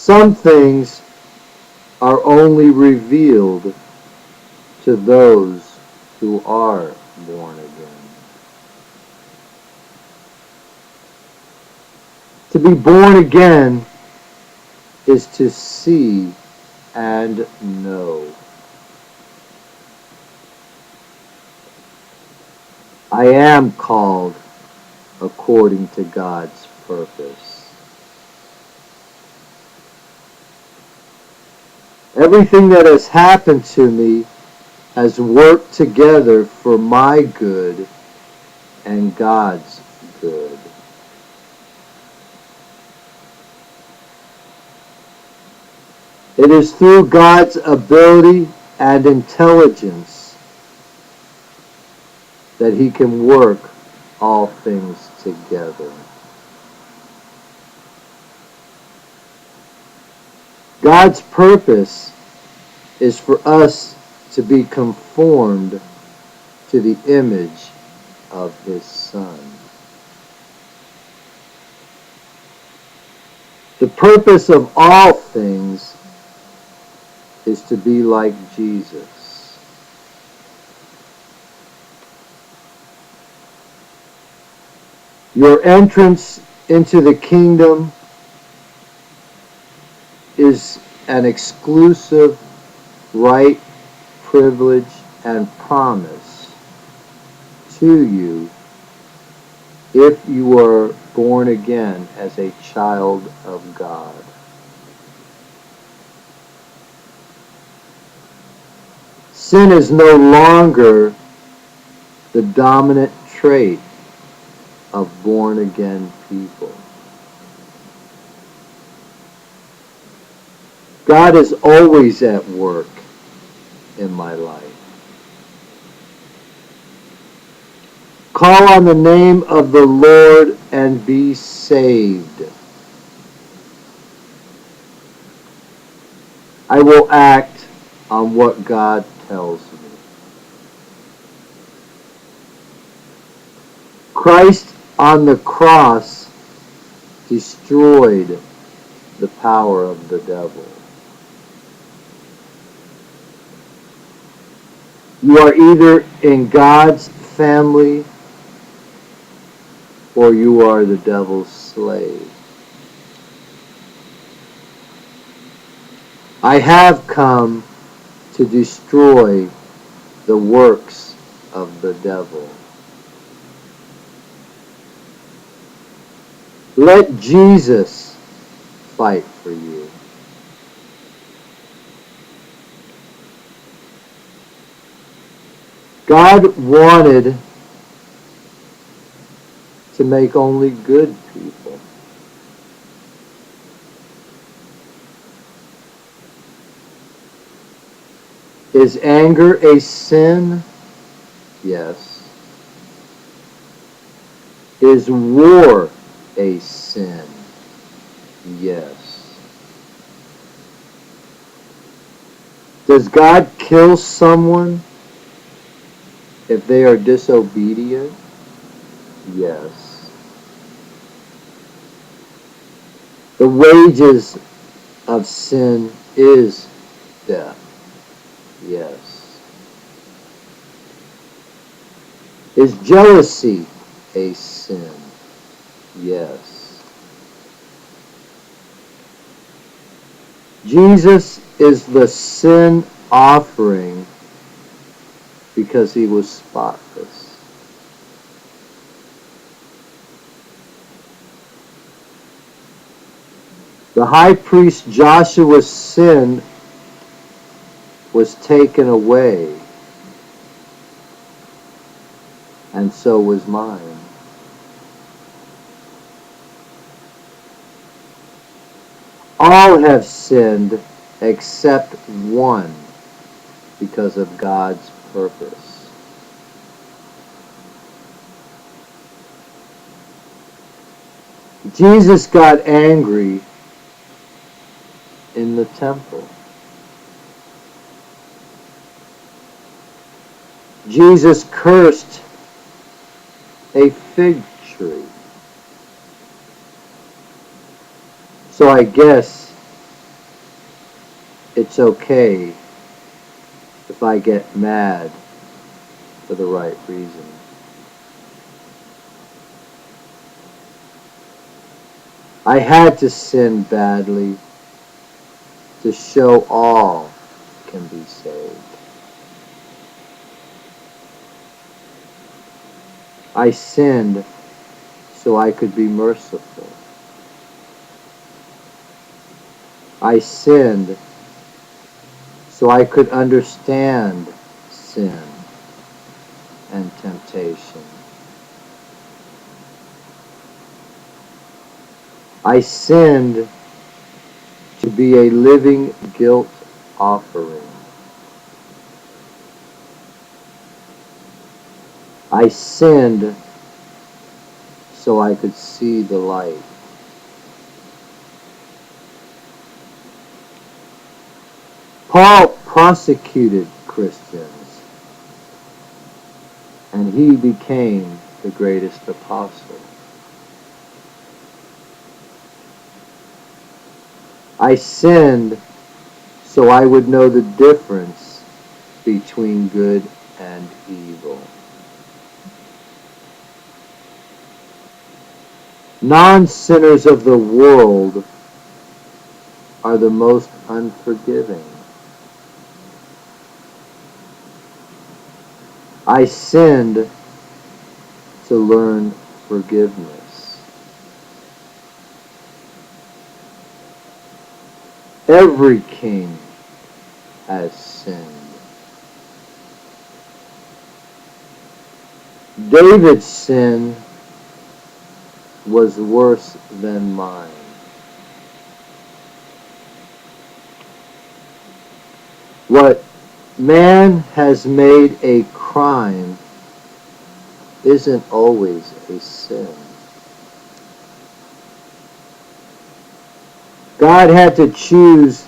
Some things are only revealed to those who are born again. To be born again is to see and know. I am called according to God's purpose. Everything that has happened to me has worked together for my good and God's good. It is through God's ability and intelligence that He can work all things together. God's purpose is for us to be conformed to the image of His Son. The purpose of all things is to be like Jesus. Your entrance into the kingdom is an exclusive right, privilege, and promise to you if you are born again as a child of God. Sin is no longer the dominant trait of born-again people. God is always at work in my life. Call on the name of the Lord and be saved. I will act on what God tells me. Christ on the cross destroyed the power of the devil. You are either in God's family or you are the devil's slave. I have come to destroy the works of the devil. Let Jesus fight for you. God wanted to make only good people. Is anger a sin? Yes. Is war a sin? Yes. Does God kill someone if they are disobedient? Yes. The wages of sin is death. Yes. Is jealousy a sin? Yes. Jesus is the sin offering because He was spotless. The high priest Joshua's sin was taken away, and so was mine. All have sinned except one because of God's purpose. Jesus got angry in the temple. Jesus cursed a fig tree. So I guess it's okay if I get mad for the right reason. I had to sin badly to show all can be saved. I sinned so I could be merciful. I sinned so I could understand sin and temptation. I sinned to be a living guilt offering. I sinned so I could see the light. Paul prosecuted Christians, and he became the greatest apostle. I sinned so I would know the difference between good and evil. Non-sinners of the world are the most unforgiving. I sinned to learn forgiveness. Every king has sinned. David's sin was worse than mine. What man has made a crime isn't always a sin. God had to choose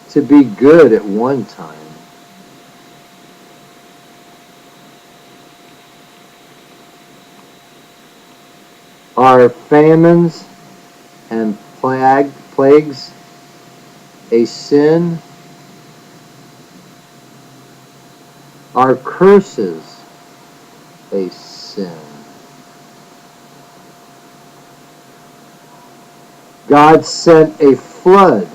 to be good at one time. Are famines and plagues a sin? Are curses a sin? God sent a flood.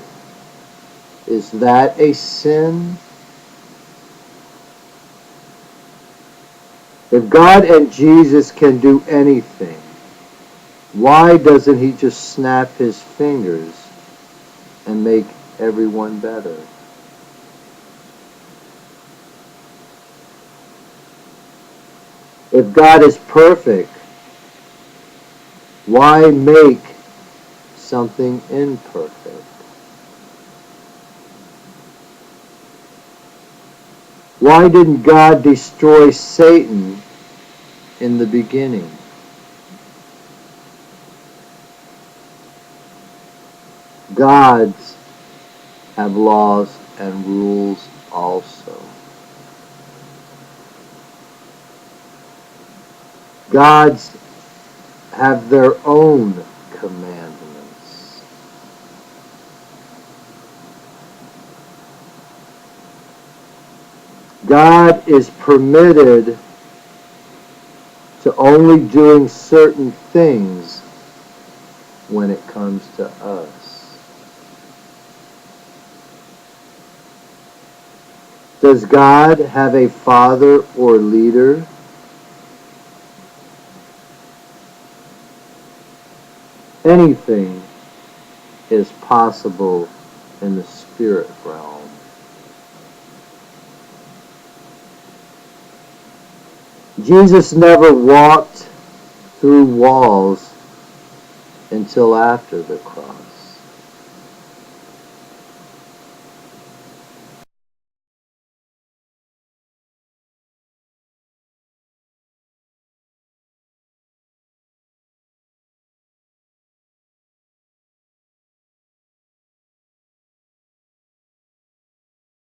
Is that a sin? If God and Jesus can do anything, why doesn't he just snap his fingers and make everyone better? If God is perfect, why make something imperfect? Why didn't God destroy Satan in the beginning? Gods have laws and rules also. Gods have their own commandments. God is permitted to only doing certain things when it comes to us. Does God have a father or leader? Anything is possible in the spirit realm. Jesus never walked through walls until after the cross.